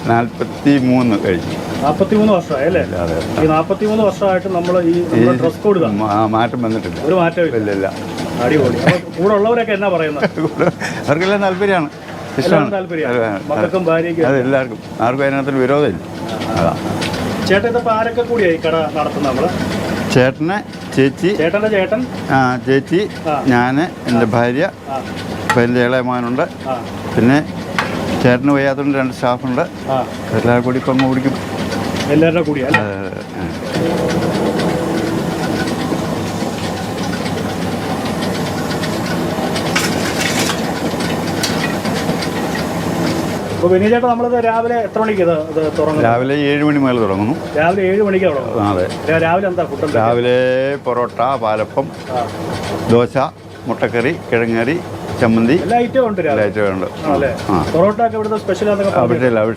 43 കഴിഞ്ഞു. 43 വർഷമായി അല്ലേ? ഈ 43 വർഷമായിട്ട് നമ്മൾ ഈ ഡ്രസ് കോഡ് മാറ്റം വന്നിട്ടില്ല. ഒരു മാറ്റമില്ല. ഇല്ല. അടിപൊളി. കൂടെ ഉള്ളവരൊക്കെ എന്നാ പറയുന്നത്? അവർക്കെല്ലാം താല്പര്യമാണ്, ഇഷ്ടമാണ്. മക്കൾക്കും ഭാര്യയ്ക്കും അത് എല്ലാവർക്കും, ആർക്കും അതിനകത്തൊരു വിരോധമില്ല. അതാ. ചേട്ടൻ ഇതിപ്പോൾ ആരൊക്കെ കൂടിയായി കട നടത്തുന്നത്? നമ്മൾ ചേട്ടനെ, ചേച്ചി, ചേട്ടൻ്റെ ചേട്ടൻ, ചേച്ചി, ഞാൻ, എൻ്റെ ഭാര്യ, ഇപ്പം എൻ്റെ ഇളയ മകനുണ്ട്. പിന്നെ ചേട്ടന് വയ്യാത്തതുകൊണ്ട് 2 സ്റ്റാഫുണ്ട്. എല്ലാവരും കൂടി ഇപ്പം ഓടിക്കും. എല്ലാവരുടെ കൂടിയാ? അപ്പോൾ വിനീത് ചേട്ടാ, നമ്മളത് രാവിലെ എത്ര മണിക്ക് ഇത് തുടങ്ങും? രാവിലെ 7 മണി മുതൽ തുടങ്ങുന്നു. രാവിലെ 7 മണിക്ക് തുടങ്ങും? അതെ. രാവിലെ എന്താ ഫുഡ്? രാവിലെ പൊറോട്ട, പാലപ്പം, ദോശ, മുട്ടക്കറി, കിഴങ്ങറി, ചമ്മന്തി, എല്ലാ ഐറ്റവും ഉണ്ട്. എല്ലാ ഐറ്റവും ഉണ്ട്. പൊറോട്ട ഒക്കെ ഇവിടുത്തെ സ്പെഷ്യൽ? അവിടെ